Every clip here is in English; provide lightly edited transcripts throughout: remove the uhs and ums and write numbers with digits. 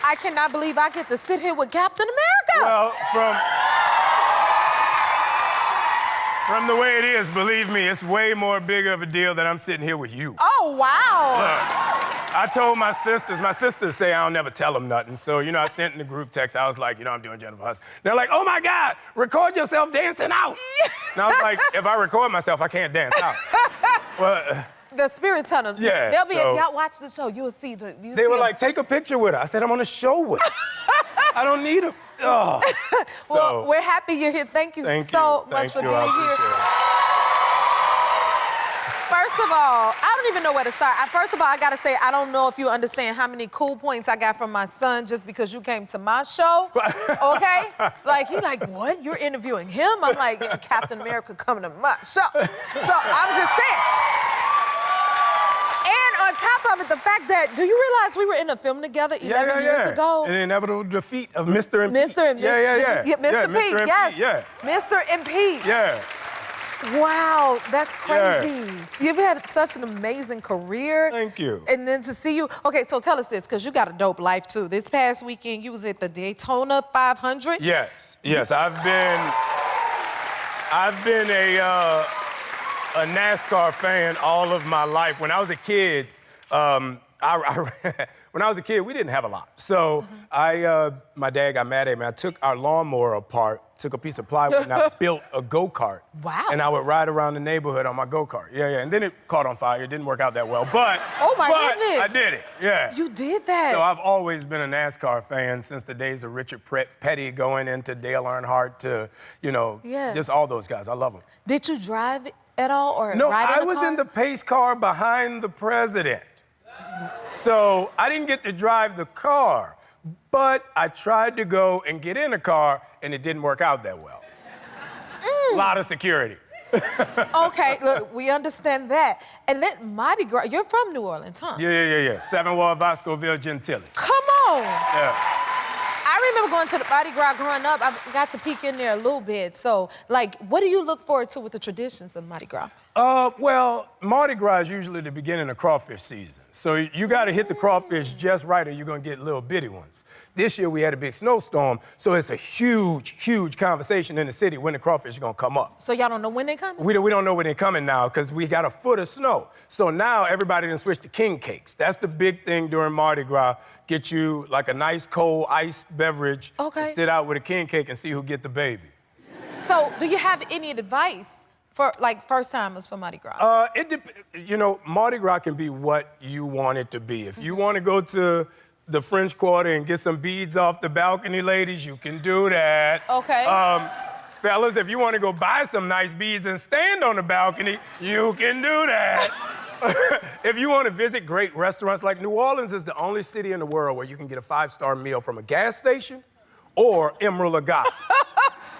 I cannot believe I get to sit here with Captain America. Well, from the way it is, believe me, it's way more bigger of a deal that I'm sitting here with you. Oh, wow. Look, I told my sisters say I don't never tell them nothing. So, I sent in the group text, I was like, I'm doing Jennifer Hudson. They're like, oh my God, record yourself dancing out. And I was like, if I record myself, I can't dance out. Well, the spirit tunnel. Yeah. They'll be, if y'all watch the show, you'll see the. They were like, take a picture with her. I said, I'm on a show with her. I don't need a. Oh. Well, we're happy you're here. Thank you so much for being here. First of all, I don't even know where to start. First of all, I gotta say, I don't know if you understand how many cool points I got from my son just because you came to my show, okay? Like, he like, what? You're interviewing him? I'm like, Captain America coming to my show. So I'm just saying. And on top of it, the fact that, do you realize we were in a film together 11 years ago? An inevitable defeat of Mr. and Mr. and Pete. Yeah. Mr. Pete, yes. Yeah. Mr. and Pete. Yeah. Wow, that's crazy. Yeah. You've had such an amazing career. Thank you. And then to see you, okay, so tell us this, because you got a dope life too. This past weekend, you was at the Daytona 500. Yes, I've been a NASCAR fan all of my life. When I was a kid, when I was a kid, we didn't have a lot. So my dad got mad at me. I took our lawnmower apart, took a piece of plywood, and I built a go-kart. Wow. And I would ride around the neighborhood on my go-kart. Yeah. And then it caught on fire. It didn't work out that well, but oh my goodness. I did it, yeah. You did that? So I've always been a NASCAR fan since the days of Richard Petty going into Dale Earnhardt to, just all those guys. I love them. Did you drive at all or No, ride in I a was car? in the pace car behind the president. So I didn't get to drive the car, but I tried to go and get in a car, and it didn't work out that well. A lot of security. Okay, look, we understand that. And then Mardi Gras, you're from New Orleans, huh? Yeah. 7 Wall, Vascoville, Gentilly. Come on. Yeah. I remember going to the Mardi Gras growing up. I got to peek in there a little bit. So, like, what do you look forward to with the traditions of Mardi Gras? Well, Mardi Gras is usually the beginning of crawfish season. So you got to hit the crawfish just right or you're going to get little bitty ones. This year we had a big snowstorm, so it's a huge conversation in the city when the crawfish are going to come up. So y'all don't know when they're coming? We don't know when they're coming now because we got a foot of snow. So now everybody done switched to king cakes. That's the big thing during Mardi Gras. Get you like a nice cold iced beverage. Okay. Sit out with a king cake and see who get the baby. So do you have any advice for like first-timers for Mardi Gras? Mardi Gras can be what you want it to be. If you want to go to the French Quarter and get some beads off the balcony, ladies, you can do that. Okay. Fellas, if you want to go buy some nice beads and stand on the balcony, you can do that. If you want to visit great restaurants, like New Orleans is the only city in the world where you can get a 5-star meal from a gas station or Emerald Lagasse.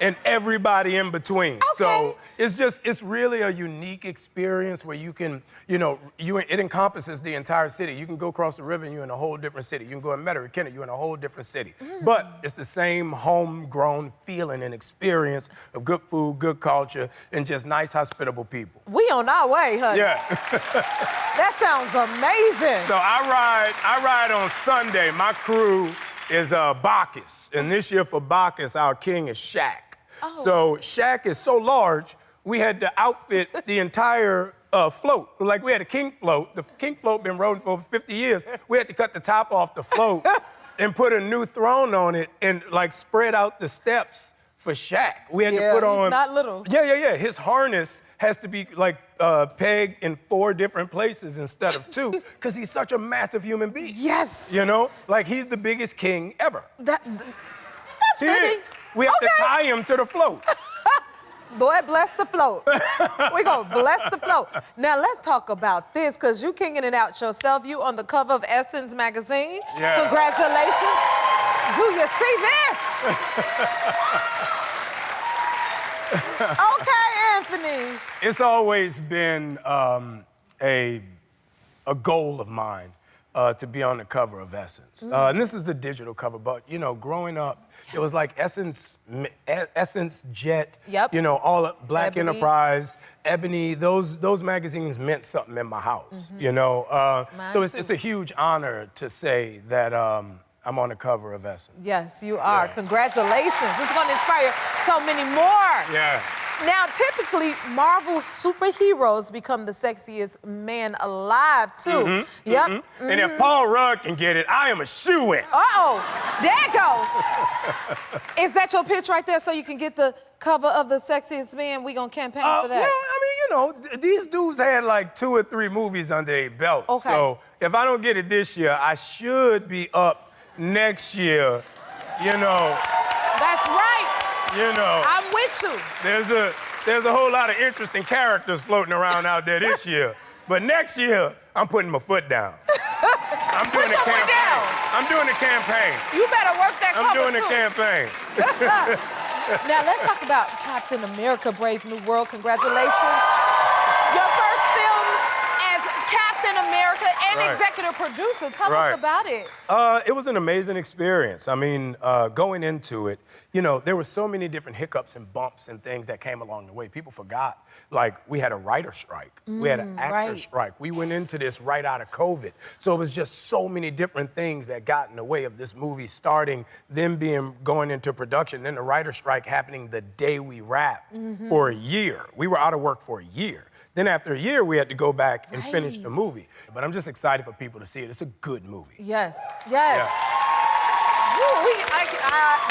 And everybody in between. Okay. So it's really a unique experience where you can, it encompasses the entire city. You can go across the river and you're in a whole different city. You can go in Metairie, you're in a whole different city. But it's the same homegrown feeling and experience of good food, good culture, and just nice, hospitable people. We on our way, honey. Yeah. That sounds amazing. So I ride on Sunday. My crew is Bacchus. And this year for Bacchus, our king is Shaq. Oh. So Shaq is so large, we had to outfit the entire float. Like we had a king float. The king float been rolling for over 50 years. We had to cut the top off the float and put a new throne on it and like spread out the steps for Shaq. We had to put on. He's not little. Yeah. His harness has to be like pegged in 4 different places instead of 2, because he's such a massive human being. Yes. Like he's the biggest king ever. That's He fitting. is. We have to tie him to the float. Lord bless the float. We're going to bless the float. Now, let's talk about this, because you kinging it out yourself. You on the cover of Essence magazine. Yeah. Congratulations. Do you see this? Okay, Anthony. It's always been a goal of mine to be on the cover of Essence. And this is the digital cover, but, growing up, it was like Essence, Jet, all Black Ebony. Enterprise, Ebony, those magazines meant something in my house, So it's a huge honor to say that I'm on the cover of Essence. Yes, you are. Yeah. Congratulations. It's going to inspire so many more. Yeah. Now, typically, Marvel superheroes become the sexiest man alive, too. Yep. And if Paul Rudd can get it, I am a shoo-in. Uh-oh. There you go. Is that your pitch right there so you can get the cover of the sexiest man? We gonna campaign for that? Well, I mean, these dudes had like 2 or 3 movies under their belt. Okay. So if I don't get it this year, I should be up next year, you know. That's right. You know. I'm with you. There's a whole lot of interesting characters floating around out there this year. But next year, I'm putting my foot down. I'm doing a campaign. I'm doing a campaign. You better work that cover, I'm doing too. a campaign. Now, let's talk about Captain America, Brave New World. Congratulations. Your first film as Captain America and Right. executive producer. Tell Right. us about it. It was an amazing experience. I mean, going into it, you know, there were so many different hiccups and bumps and things that came along the way. People forgot. Like, we had a writer strike. We had an actor right. strike. We went into this right out of COVID. So it was just so many different things that got in the way of this movie starting, then going into production, then the writer strike happening the day we wrapped for a year. We were out of work for a year. Then after a year, we had to go back and finish the movie. But I'm just excited for people to see it. It's a good movie. Yes, yes. Yeah. Woo,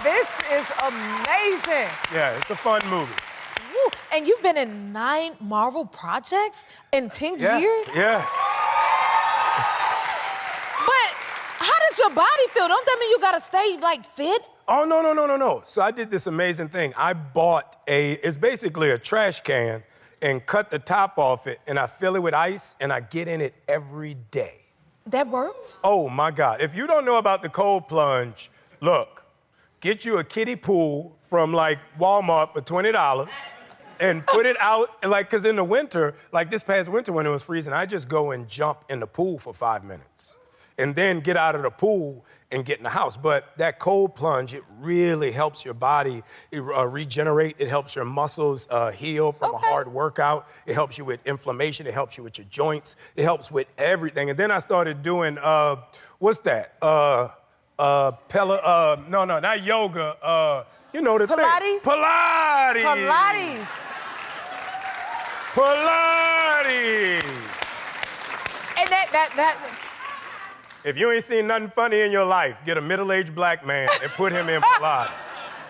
this is amazing. Yeah, it's a fun movie. Woo. And you've been in 9 Marvel projects in 10 years? Yeah. But how does your body feel? Don't that mean you gotta stay, like, fit? Oh, no. So I did this amazing thing. I bought it's basically a trash can and cut the top off it, and I fill it with ice, and I get in it every day. That works? Oh, my God. If you don't know about the cold plunge, look, get you a kiddie pool from, like, Walmart for $20 and put it out, and, like, because in the winter, like this past winter when it was freezing, I just go and jump in the pool for 5 minutes and then get out of the pool and get in the house. But that cold plunge, it really helps your body regenerate. It helps your muscles heal from a hard workout. It helps you with inflammation. It helps you with your joints. It helps with everything. And then I started doing, what's that? No, not yoga. You know the Pilates? thing. Pilates. Pilates. And that If you ain't seen nothing funny in your life, get a middle-aged black man and put him in Pilates.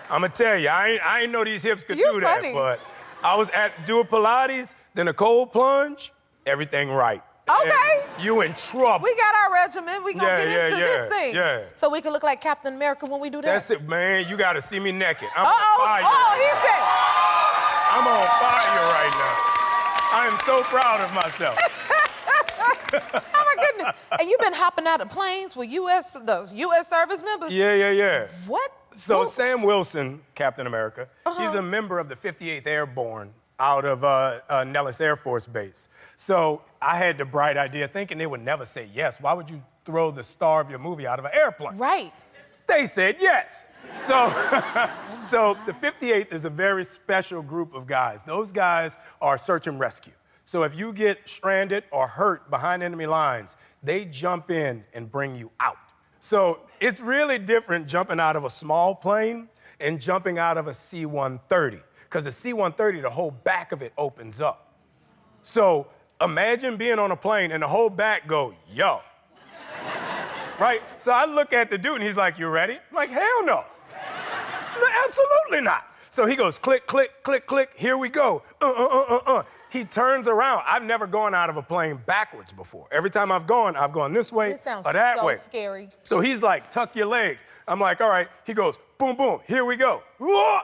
I'ma tell you, I ain't know these hips could You're do that, funny. but I was doing Pilates, then a cold plunge, everything right. Okay. And you in trouble. we got our regimen. We gonna get into this thing. Yeah. So we can look like Captain America when we do that. That's it, man. You gotta see me naked. I'm on Uh-oh. fire. Oh, he said. I'm on fire right now. I am so proud of myself. Oh my goodness. And you've been hopping out of planes with the U.S. service members? Yeah. What? So Sam Wilson, Captain America, he's a member of the 58th Airborne out of Nellis Air Force Base. So I had the bright idea, thinking they would never say yes. Why would you throw the star of your movie out of an airplane? Right. They said yes. So, so the 58th is a very special group of guys. Those guys are search and rescue. So if you get stranded or hurt behind enemy lines, they jump in and bring you out. So it's really different jumping out of a small plane and jumping out of a C-130. Because the C-130, the whole back of it opens up. So imagine being on a plane and the whole back go, yo. Right? So I look at the dude and he's like, you ready? I'm like, hell no. I'm like, absolutely not. So he goes, click, click, click, click, here we go. He turns around. I've never gone out of a plane backwards before. Every time I've gone this way This sounds or that so way. scary. So he's like, tuck your legs. I'm like, all right. He goes, boom, boom, here we go. Whoa!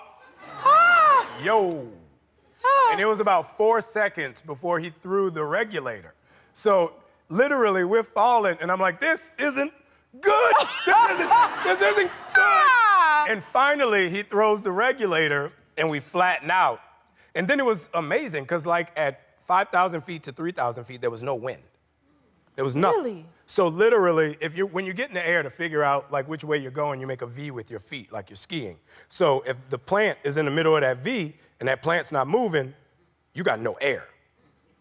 Ah! Yo. Ah! And it was about 4 seconds before he threw the regulator. So literally, we're falling, and I'm like, this isn't good. This isn't good. Ah! And finally, he throws the regulator, and we flatten out. And then it was amazing, because like at 5,000 feet to 3,000 feet, there was no wind. There was nothing. Really? So literally, when you get in the air to figure out like which way you're going, you make a V with your feet, like you're skiing. So if the plant is in the middle of that V and that plant's not moving, you got no air,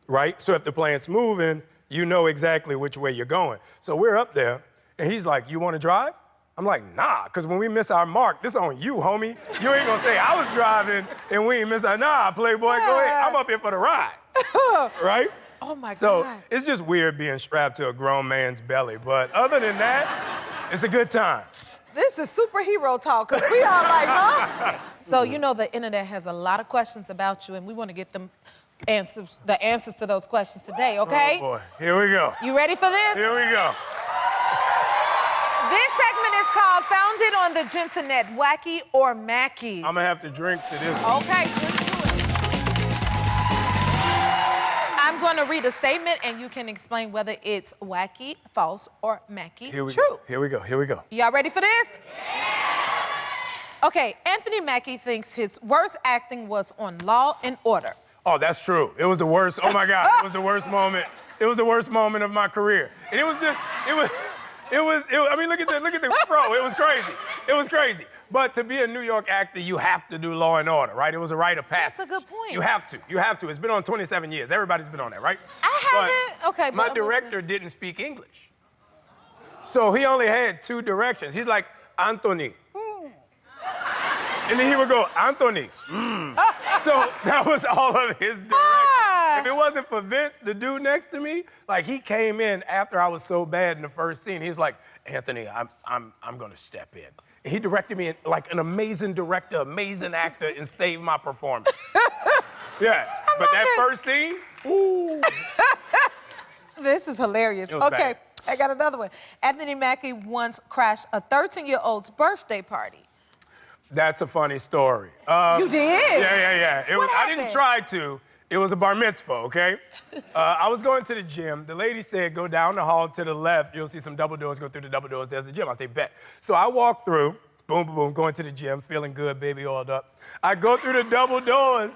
right? So if the plant's moving, you know exactly which way you're going. So we're up there, and he's like, you want to drive? I'm like, nah, because when we miss our mark, this on you, homie. You ain't gonna say I was driving and we ain't miss our, nah, Playboy, go ahead. I'm up here for the ride, right? Oh my God. So it's just weird being strapped to a grown man's belly, but other than that, it's a good time. This is superhero talk, because we all like, huh? So you know the internet has a lot of questions about you, and we want to get the answers to those questions today, okay? Oh boy, here we go. You ready for this? Here we go. This segment is called Founded on the Genternet, Wacky or Mackie. I'm gonna have to drink to this one. Okay, drink to it. I'm gonna read a statement and you can explain whether it's wacky, false, or Mackie, true. Here we go, here we go. Y'all ready for this? Yeah. Okay, Anthony Mackie thinks his worst acting was on Law and Order. Oh, that's true. It was the worst, oh my God, it was the worst moment. It was the worst moment of my career. And I mean, look at the bro, it was crazy. It was crazy. But to be a New York actor, you have to do Law and Order, right? It was a rite of passage. That's a good point. You have to. It's been on 27 years. Everybody's been on that, right? I haven't, okay. My director didn't speak English. So he only had 2 directions. He's like, Anthony. And then he would go, Anthony. So that was all of his direction. If it wasn't for Vince, the dude next to me, like he came in after I was so bad in the first scene. He's like, Anthony, I'm gonna step in. And he directed me like an amazing director, amazing actor, and saved my performance. Yeah, but that first scene, ooh. This is hilarious. Okay, bad. I got another one. Anthony Mackie once crashed a 13-year-old's birthday party. That's a funny story. You did? Yeah. I didn't try to. It was a bar mitzvah, okay? I was going to the gym. The lady said, go down the hall to the left. You'll see some double doors. Go through the double doors. There's a gym. I say, bet. So I walk through, boom, boom, boom, going to the gym, feeling good, baby oiled up. I go through the double doors,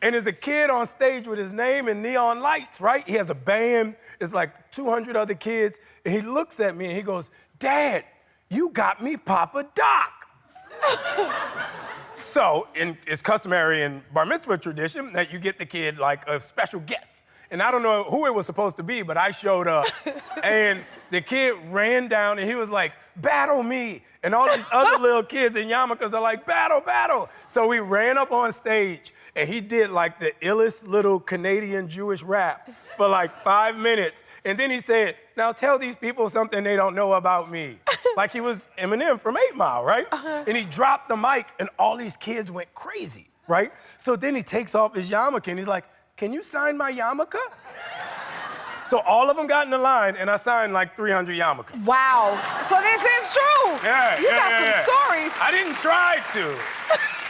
and there's a kid on stage with his name and neon lights, right? He has a band. It's like 200 other kids. And he looks at me, and he goes, Dad, you got me Papa Doc. So, it's customary in bar mitzvah tradition that you get the kid like a special guest. And I don't know who it was supposed to be, but I showed up. And the kid ran down and he was like, battle me. And all these other little kids in yarmulkes are like, battle, battle. So we ran up on stage and he did like the illest little Canadian Jewish rap for like 5 minutes. And then he said, now tell these people something they don't know about me. Like he was Eminem from 8 Mile, right? And he dropped the mic and all these kids went crazy, right? So then he takes off his yarmulke and he's like, can you sign my yarmulke? So all of them got in the line and I signed like 300 yarmulkes. Wow. So this is true. Yeah, you got some stories. I didn't try to,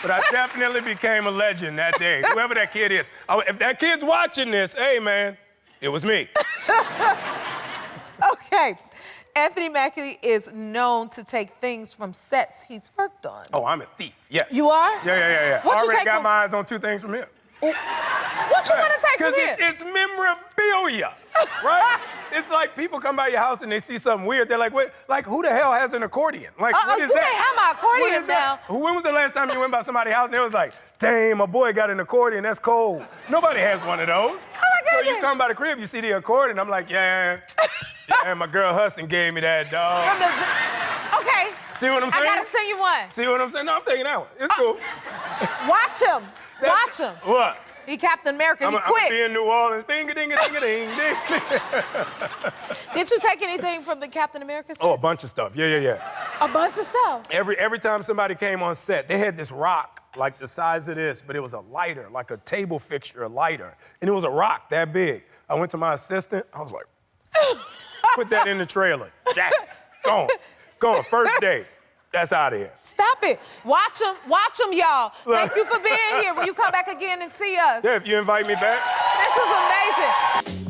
but I definitely became a legend that day, whoever that kid is. If that kid's watching this, hey man, it was me. Okay. Anthony Mackie is known to take things from sets he's worked on. Oh, I'm a thief, yes. You are? Yeah. What I you already take got from... my eyes on 2 things from him. What you want to take from him? Because it's memorabilia, right? It's like people come by your house and they see something weird. They're like, wait, like who the hell has an accordion? Like, what is you that? can't have my accordion now. When was the last time you went by somebody's house and they was like, dang, my boy got an accordion, that's cold. Nobody has one of those. Oh my So you come by the crib, you see the accordion, I'm like, yeah, my girl Hudson gave me that, dog. Okay. See what I'm saying? I gotta send you one. See what I'm saying? No, I'm taking that one. It's cool. Watch him. Watch him. What? He Captain America. He I'm quit. be in New Orleans. Ding-a-ding-a-ding-a-ding-ding. Did you take anything from the Captain America set? Oh, a bunch of stuff. Yeah. A bunch of stuff. Every time somebody came on set, they had this rock like the size of this, but it was a lighter, like a table fixture lighter. And it was a rock that big. I went to my assistant. I was like, put that in the trailer. Jack, gone. First day. That's out of here. Stop it. Watch him, y'all. Thank you for being here. Will you come back again and see us? Yeah, if you invite me back. This was amazing.